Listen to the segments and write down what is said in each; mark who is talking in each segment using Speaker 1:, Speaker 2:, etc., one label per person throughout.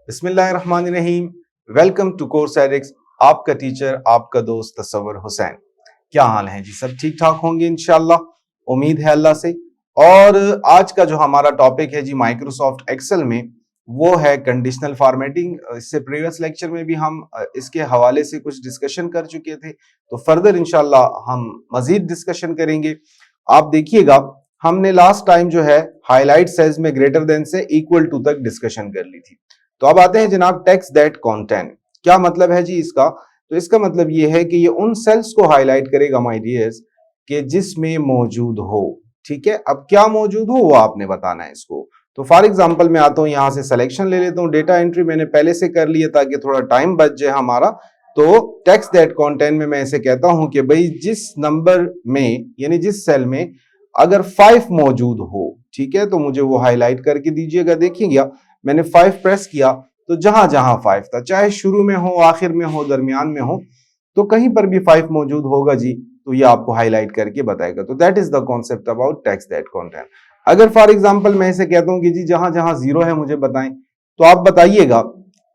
Speaker 1: बिस्मिल्लाहिर्रहमानिर्रहीम। Welcome to course एडिक्स। आपका टीचर, आपका दोस्त तसव्वुर हुसैन। क्या हाल है जी? सब ठीक ठाक होंगे इंशाल्लाह, उम्मीद है अल्लाह से। और आज का जो हमारा टॉपिक है जी माइक्रोसॉफ्ट एक्सेल में, वो है कंडीशनल फॉर्मेटिंग। इससे प्रीवियस लेक्चर में भी हम इसके हवाले से कुछ डिस्कशन कर चुके थे, तो फर्दर इंशाल्लाह हम मजीद डिस्कशन करेंगे। आप देखिएगा, हमने लास्ट टाइम जो है हाईलाइट सेल्स में ग्रेटर देन से इक्वल टू तक डिस्कशन कर ली थी। तो अब आते हैं जनाब टेक्स्ट दैट कंटेंट। क्या मतलब है जी इसका? तो इसका मतलब ये है कि ये उन सेल्स को हाईलाइट करेगा माय डियर्स कि जिसमें मौजूद हो। ठीक है, अब क्या मौजूद हो वो आपने बताना है इसको। तो फॉर एग्जांपल मैं आता हूं, यहां से सिलेक्शन ले लेता हूं। डेटा एंट्री मैंने पहले से कर लिया ताकि थोड़ा टाइम बच जाए हमारा। तो टेक्स्ट दैट कंटेंट में मैं ऐसे कहता हूं कि भाई जिस नंबर में यानी जिस सेल में अगर 5 मौजूद हो, ठीक है, तो मुझे वो हाईलाइट करके दीजिएगा। देखिएगा, मैंने 5 प्रेस किया तो जहां जहां 5 था, चाहे शुरू में हो, आखिर में हो, दरमियान में हो, तो कहीं पर भी 5 मौजूद होगा जी, तो ये आपको हाईलाइट करके बताएगा। तो that is the concept about text that content. अगर फॉर एग्जांपल मैं इसे कहता हूं कि जी जहां जहां 0 है मुझे बताएं, तो आप बताइएगा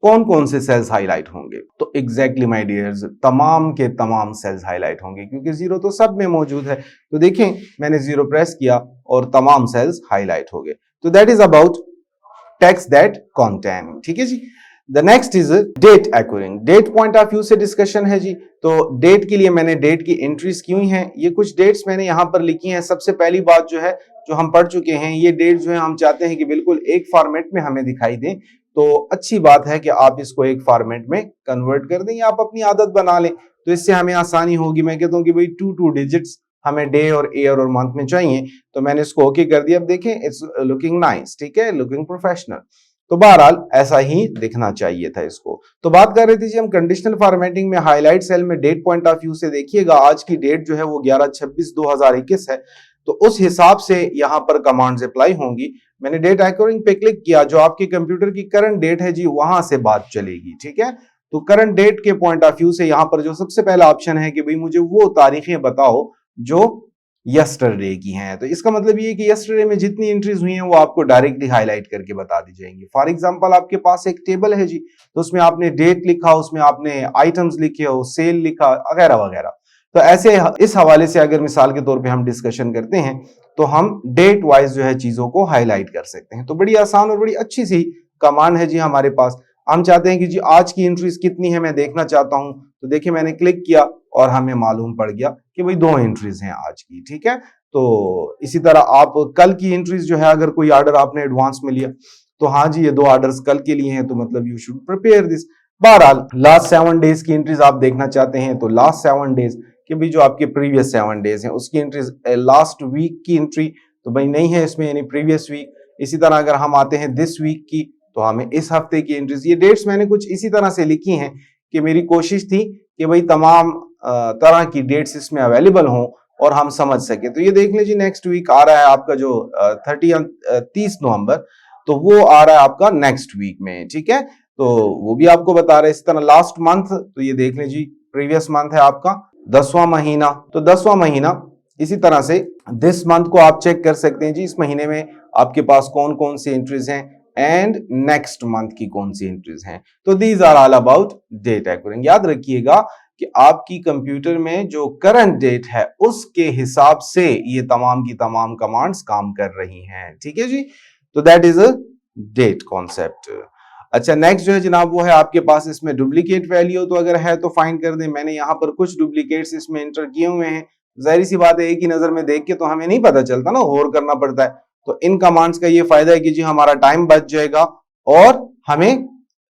Speaker 1: कौन कौन से सेल्स हाईलाइट होंगे। तो एग्जैक्टली माय डियर्स, तमाम के तमाम सेल्स हाईलाइट होंगे, क्योंकि 0 तो सब में मौजूद है। तो देखें, मैंने 0 प्रेस किया और तमाम सेल्स हाईलाइट हो गए। तो that is about text that content. ठीक है जी। The next is date occurring. Date point of view से डिस्कशन है जी। तो डेट के लिए मैंने डेट की एंट्रीज की हुई हैं। ये कुछ डेट्स मैंने यहां पर लिखी हैं। सबसे पहली बात जो है, जो हम पढ़ चुके हैं, ये डेट जो है हम चाहते हैं कि बिल्कुल एक फॉर्मेट में हमें दिखाई दें। तो अच्छी बात है कि आप इसको एक फॉर्मेट में कन्वर्ट कर दें या आप अपनी आदत बना लें, तो इससे हमें आसानी होगी। मैं कहता हूं कि भाई 2 डिजिट्स हमें डे और ईयर और मंथ में चाहिए, तो मैंने इसको ओके कर दिया। अब देखें, इट्स लुकिंग नाइस, ठीक है, लुकिंग प्रोफेशनल। तो बहरहाल ऐसा ही दिखना चाहिए था इसको। तो बात कर रहे थे जी हम कंडीशनल फॉर्मेटिंग में हाईलाइट सेल में डेट पॉइंट ऑफ व्यू से। देखिएगा, आज की डेट जो है वो 11/26/2021 है, तो उस हिसाब से यहां पर कमांड्स अप्लाई होंगी। मैंने डेट एक्यूरिंग पे क्लिक किया, जो आपके कंप्यूटर की करंट डेट है जी, वहां से बात चलेगी। ठीक है, तो करंट डेट के पॉइंट ऑफ व्यू से यहां पर जो सबसे पहला ऑप्शन है कि भाई मुझे वो तारीखें बताओ जो यस्टरडे की हैं। तो इसका मतलब ये है कि यस्टरडे में जितनी एंट्रीज हुई हैं वो आपको डायरेक्टली हाईलाइट करके बता दी जाएंगी। फॉर एग्जांपल, आपके पास एक टेबल है जी, तो उसमें आपने डेट लिखा, उसमें आपने आइटम्स लिखे हो, सेल लिखा, वगैरह वगैरह। तो ऐसे इस हवाले से अगर मिसाल के तौर पे हम डिस्कशन करते हैं, तो हम डेट वाइज जो है चीजों को हाईलाइट कर सकते हैं। तो बड़ी आसान और बड़ी अच्छी सी कमांड है जी हमारे पास। हम चाहते हैं कि जी आज की एंट्रीज कितनी है मैं देखना चाहता हूं, तो देखिए मैंने क्लिक किया और हमें मालूम पड़ गया कि भाई 2 एंट्रीज हैं आज की। ठीक है, तो इसी तरह आप कल की एंट्रीज जो है, अगर कोई ऑर्डर आपने एडवांस में लिया, तो हाँ जी ये 2 ऑर्डर्स कल के लिए हैं, तो मतलब यू शुड प्रिपेयर दिस। बहरहाल लास्ट 7 डेज की एंट्रीज आप देखना चाहते हैं, तो लास्ट 7 डेज कि भाई जो आपके प्रीवियस 7 डेज हैं उसकी एंट्रीज, लास्ट वीक की एंट्री तो भाई नहीं है इसमें, यानी प्रीवियस वीक। इसी तरह अगर हम आते हैं दिस वीक की, तो हमें इस हफ्ते की एंट्रीज। ये डेट्स मैंने कुछ इसी तरह से लिखी हैं कि मेरी कोशिश थी कि भाई तमाम तरह की डेट्स इसमें अवेलेबल हों और हम समझ सके। तो ये देख लीजिए, नेक्स्ट वीक आ रहा है आपका जो 30 नवंबर, तो वो आ रहा है आपका नेक्स्ट वीक में। ठीक है, तो वो भी आपको बता रहे हैं। इस तरह लास्ट मंथ, तो ये देख लीजिए प्रीवियस मंथ है आपका 10वां महीना, तो 10वां महीना। इसी तरह से दिस मंथ को आप चेक कर सकते हैं जी, इस महीने में आपके पास कौन कौन सी एंट्रीज हैं एंड नेक्स्ट मंथ की कौन सी एंट्रीज हैं। तो these are all about date accruing. याद रखिएगा कि आपकी कंप्यूटर में जो करंट डेट है उसके हिसाब से ये तमाम की तमाम कमांड्स काम कर रही हैं। ठीक है जी, तो that is a date concept. अच्छा, नेक्स्ट जो है जनाब वो है आपके पास इसमें डुप्लीकेट वैल्यू, तो अगर है तो फाइंड कर दें। मैंने यहाँ पर कुछ डुप्लीकेट्स इसमें एंटर किए हुए हैं। जाहिर सी बात है, एक ही नजर में देख के तो हमें नहीं पता चलता ना, और करना पड़ता है। तो इन कमांड्स का ये फायदा है कि जी हमारा टाइम बच जाएगा और हमें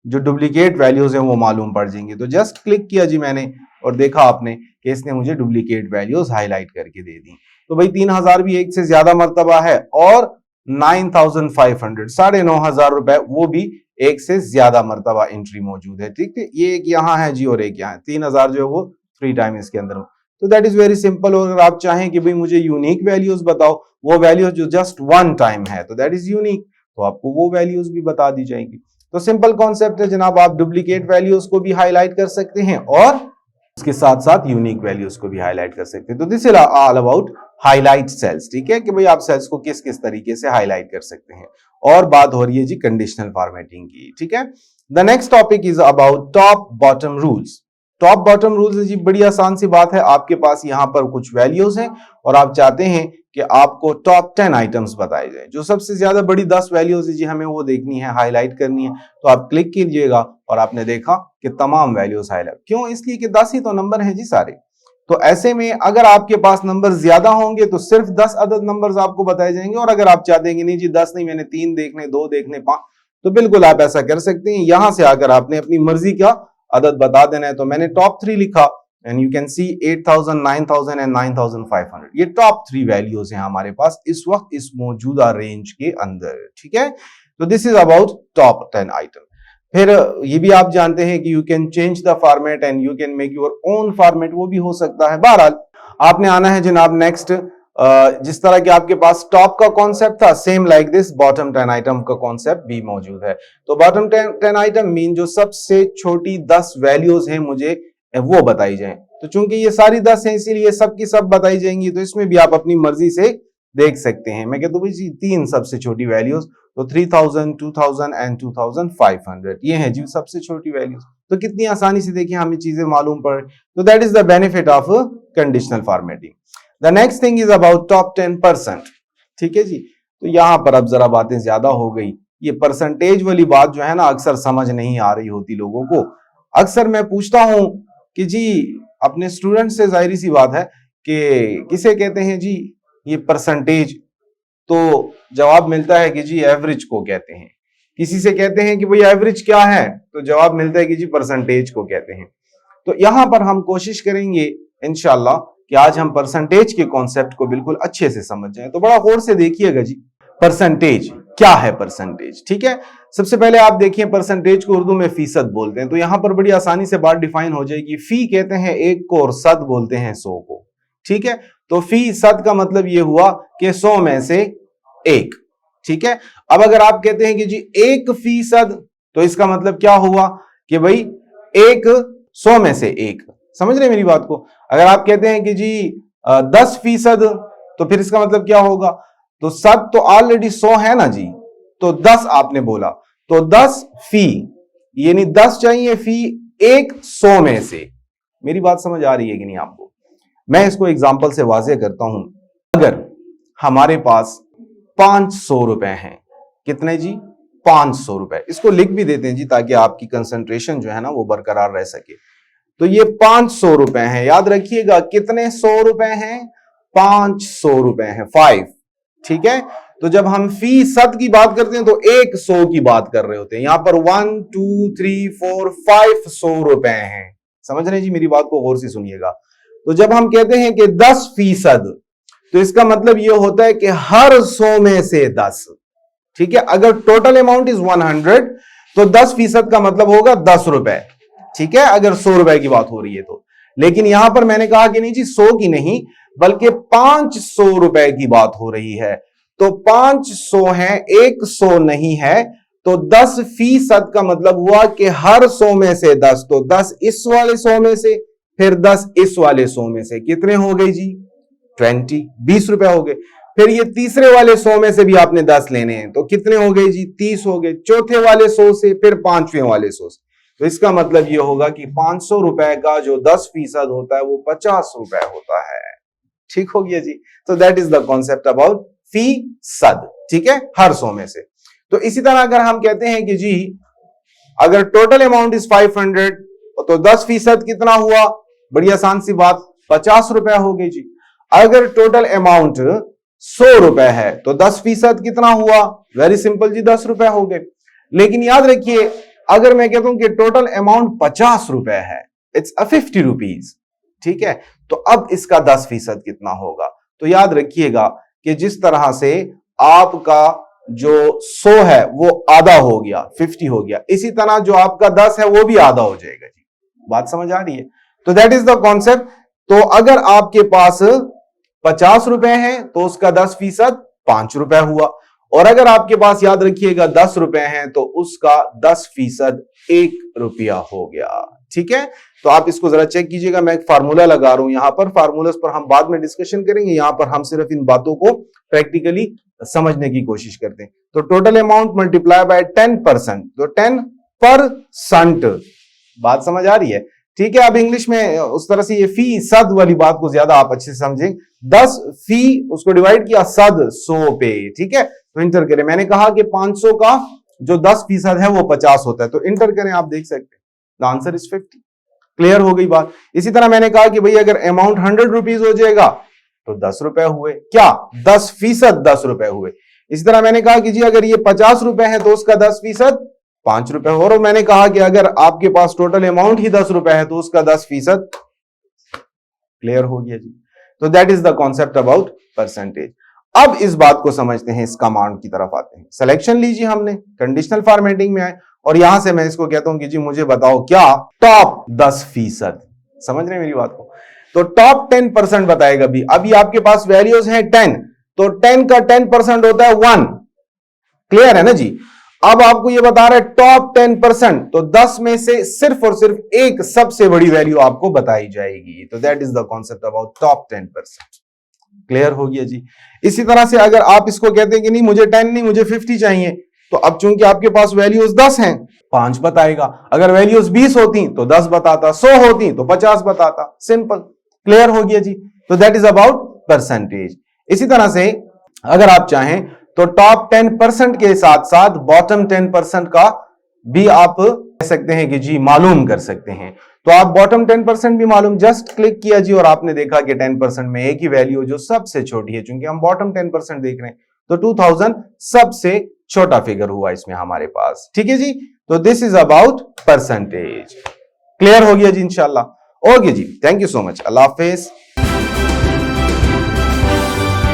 Speaker 1: जो डुप्लीकेट वैल्यूज हैं वो मालूम पड़ जाएंगे। तो जस्ट क्लिक किया जी मैंने और देखा आपने कि इसने मुझे डुप्लीकेट वैल्यूज हाईलाइट करके दे दी। तो भाई 3000 भी एक से ज्यादा मर्तबा है, और 9500 9,500 रुपए वो भी एक से ज्यादा मर्तबा एंट्री मौजूद है। ठीक है, ये एक यहाँ है जी और एक यहाँ है। 3000 जो है वो 3 टाइम इसके अंदर। तो दैट इज वेरी सिंपल। और अगर आप चाहें कि भाई मुझे यूनिक वैल्यूज बताओ, वो वैल्यूज जो जस्ट 1 टाइम है, तो दैट इज यूनिक, तो आपको वो वैल्यूज भी बता दी जाएंगी। तो सिंपल कॉन्सेप्ट है जनाब, आप डुप्लीकेट वैल्यूज को भी हाईलाइट कर सकते हैं और उसके साथ साथ यूनिक वैल्यूज को भी हाईलाइट कर सकते हैं। तो this is all about highlight cells. ठीक है, कि भाई आप सेल्स को किस किस तरीके से हाईलाइट कर सकते हैं। और बात हो रही है जी कंडीशनल फॉर्मेटिंग की। ठीक है, the next topic is about top bottom rules. Top bottom rules जी बड़ी आसान सी बात है, आपके पास यहां पर कुछ वैल्यूज हैं और आप चाहते हैं कि आपको टॉप 10 आइटम्स बताए जाए। जो सबसे ज्यादा बड़ी 10 वैल्यूज है जी हमें वो देखनी है, हाईलाइट करनी है। तो आप क्लिक कीजिएगा और आपने देखा कि तमाम वैल्यूज हाईलाइट, क्यों? इसलिए कि 10 ही तो नंबर हैं जी सारे। तो ऐसे में अगर आपके पास नंबर ज्यादा होंगे तो सिर्फ 10 अदद नंबर्स आपको बताए जाएंगे, और अगर आप चाहते हैं कि नहीं जी 10 नहीं, मैंने 3 देखने, 2 देखने, 5, तो बिल्कुल आप ऐसा कर सकते हैं। यहां से आकर आपने अपनी मर्जी का अदद बता देना है। तो मैंने टॉप 3 लिखा and you can see 8000, 9000 and 9500। ये टॉप 3 वैल्यूज हैं हमारे पास इस वक्त इस मौजूदा रेंज के अंदर, ठीक है। तो this is about top 10 item. फिर ये भी आप जानते हैं कि you can change the format and you can make your own format, वो भी हो सकता है। बहरहाल आपने आना है जनाब नेक्स्ट। जिस तरह के आपके पास टॉप का कॉन्सेप्ट था, same like this bottom 10 item का कॉन्सेप्ट भी मौजूद है। तो बॉटम 10 आइटम मीन जो सबसे छोटी 10 वैल्यूज हैं मुझे वो बताई जाए। तो चूंकि ये सारी 10 हैं इसीलिए सब की सब बताई जाएंगी, तो इसमें भी आप अपनी मर्जी से देख सकते हैं। मैं कहता हूँ जी 3 सबसे छोटी वैल्यूज, तो 3000, 2000 एंड 2500 ये हैं जी सबसे छोटी वैल्यूज। तो कितनी आसानी से देखिए हमें चीजें मालूम पड़। तो that is the benefit of conditional formatting. The next thing is about top 10%, ठीक है जी। तो यहां पर अब जरा बातें ज्यादा हो गई। ये परसेंटेज वाली बात जो है ना अक्सर समझ नहीं आ रही होती लोगों को। अक्सर मैं पूछता हूं कि जी अपने स्टूडेंट से, जाहिर सी बात है कि किसे कहते हैं जी ये परसेंटेज, तो जवाब मिलता है कि जी एवरेज को कहते हैं। किसी से कहते हैं कि भाई एवरेज क्या है, तो जवाब मिलता है कि जी परसेंटेज को कहते हैं। तो यहां पर हम कोशिश करेंगे इंशाल्लाह कि आज हम परसेंटेज के कॉन्सेप्ट को बिल्कुल अच्छे से समझ जाएं। तो बड़ा गौर से देखिएगा जी परसेंटेज क्या है। परसेंटेज, ठीक है। सबसे पहले आप देखिए परसेंटेज को उर्दू में फीसद बोलते हैं। तो यहां पर बड़ी आसानी से बात डिफाइन हो जाएगी। फी कहते हैं 1 को और सद बोलते हैं 100 को, ठीक है। तो फीसद का मतलब यह हुआ कि 100 में से 1, ठीक है। अब अगर आप कहते हैं कि जी 1%, तो इसका मतलब क्या हुआ कि भाई 1 100 में से 1, समझ रहे मेरी बात को। अगर आप कहते हैं कि जी 10%, तो फिर इसका मतलब क्या होगा, तो सद तो ऑलरेडी 100 है ना जी, तो 10 आपने बोला, तो 10 फी, यानी 10 चाहिए फी 100 में से। मेरी बात समझ आ रही है कि नहीं आपको? मैं इसको एग्जांपल से वाज़ेह करता हूं। अगर हमारे पास 500 रुपए हैं, कितने जी? 500 रुपए। इसको लिख भी देते हैं जी ताकि आपकी कंसंट्रेशन जो है ना वो बरकरार रह सके। तो ये 500 रुपए हैं, याद रखिएगा कितने 100 रुपए हैं? 500 रुपए हैं, 5, ठीक है। तो जब हम फीसद की बात करते हैं तो 100 की बात कर रहे होते हैं। यहां पर 1 2 3 4 500 रुपए हैं, समझ रहे हैं जी? मेरी बात को गौर से सुनिएगा। तो जब हम कहते हैं कि 10%, तो इसका मतलब यह होता है कि हर 100 में से 10, ठीक है। अगर टोटल अमाउंट इज 100, तो 10% का मतलब होगा 10 रुपए, ठीक है, अगर 100 रुपए की बात हो रही है तो। लेकिन यहां पर मैंने कहा कि नहीं जी 100 की नहीं बल्कि 500 रुपए की बात हो रही है। तो 500 है, 100 नहीं है। तो 10% का मतलब हुआ कि हर 100 में से 10, तो 10 इस वाले 100 में से, फिर 10 इस वाले 100 में से, कितने हो गए जी? 20 रुपए हो गए। फिर ये तीसरे वाले 100 में से भी आपने 10 लेने हैं, तो कितने हो गए जी? 30 हो गए। चौथे वाले 100 से, फिर पांचवें वाले 100 से। तो इसका मतलब ये होगा कि 500 रुपए का जो 10% होता है वो 50 रुपए होता है, ठीक हो गया जी। तो that is the concept about फीसद, ठीक है, हर 100 में से। तो इसी तरह अगर हम कहते हैं कि जी अगर टोटल अमाउंट इज 500, तो 10% कितना हुआ? बड़ी आसान सी बात, 50 रुपए हो गई जी। अगर टोटल अमाउंट 100 रुपए है तो 10% कितना हुआ? वेरी सिंपल जी, 10 रुपए हो गए। लेकिन याद रखिए अगर मैं कहता हूं कि टोटल अमाउंट 50 रुपए है, इट्स 50 रुपीज, ठीक है। तो अब इसका 10% कितना होगा? तो याद रखिएगा कि जिस तरह से आपका जो 100 है वो आधा हो गया, 50 हो गया, इसी तरह जो आपका 10 है वो भी आधा हो जाएगा जी। बात समझ आ रही है? तो दैट इज द कॉन्सेप्ट। तो अगर आपके पास 50 रुपए हैं तो उसका 10% 5 रुपए हुआ, और अगर आपके पास याद रखिएगा 10 रुपए हैं तो उसका 10% 1 रुपया हो गया, ठीक है। तो आप इसको जरा चेक कीजिएगा, मैं एक फार्मूला लगा रहा हूं यहां पर। फार्मूलास पर हम बाद में डिस्कशन करेंगे, यहां पर हम सिर्फ इन बातों को प्रैक्टिकली समझने की कोशिश करते हैं। तो टोटल अमाउंट मल्टीप्लाई बाय 10%, तो 10 परसेंट। बात समझ आ रही है? ठीक है। अब इंग्लिश में उस तरह से ये फीसद वाली बात को ज्यादा आप अच्छे से समझें। 10 फी उसको डिवाइड किया सद 100 पे। ठीक है, तो इंटर करें। मैंने कहा कि 500 का जो 10% है वो 50 होता है, तो इंटर करें, आप देख सकते हैं द आंसर इज 50। क्लियर हो गई बात। इसी तरह मैंने कहा कि भाई अगर अमाउंट 100 रुपीज हो जाएगा तो 10 रुपए हुए। क्या? 10% 10 रुपए हुए। इसी तरह मैंने कहा कि जी अगर ये 50 रुपए है तो उसका 10% 5 रुपए हो। और मैंने कहा कि अगर आपके पास टोटल अमाउंट ही 10 रुपए है तो उसका 10%। क्लियर हो गया जी। तो that is the concept about percentage. अब इस बात को समझते हैं, इस कमांड की तरफ आते हैं। सिलेक्शन लीजिए हमने, कंडीशनल फॉर्मेटिंग में आए और यहां से मैं इसको कहता हूं कि जी मुझे बताओ क्या टॉप 10%। समझ रहे हैं मेरी बात को? तो टॉप 10% बताएगा भी। अभी आपके पास वैल्यूज है 10, तो 10 का 10% होता है 1। क्लियर है ना जी? अब आपको ये बता रहा है टॉप 10%, तो 10 में से सिर्फ और सिर्फ एक सबसे बड़ी वैल्यू आपको बताई जाएगी। तो that is the concept about top 10%। Clear हो गया जी। इसी तरह से अगर आप इसको कहते हैं कि नहीं मुझे 10 नहीं मुझे 50 चाहिए, तो अब चूंकि आपके पास वैल्यूज 10 हैं 5 बताएगा। अगर वैल्यूज 20 होती तो 10 बताता, 100 होती तो 50 बताता। सिंपल। क्लियर हो गया जी। तो दैट इज अबाउट परसेंटेज। इसी तरह से अगर आप चाहें तो टॉप 10% के साथ साथ बॉटम 10% का भी आप कह सकते हैं कि जी मालूम कर सकते हैं। तो आप बॉटम 10% भी मालूम, जस्ट क्लिक किया जी और आपने देखा कि 10% में एक ही वैल्यू जो सबसे छोटी है, चूंकि हम बॉटम 10% देख रहे हैं तो 2000 सबसे छोटा फिगर हुआ इसमें हमारे पास। ठीक है जी। तो this is about percentage. Clear हो गया जी इंशाल्लाह। ओके जी, थैंक यू सो मच। अल्लाह हाफिज।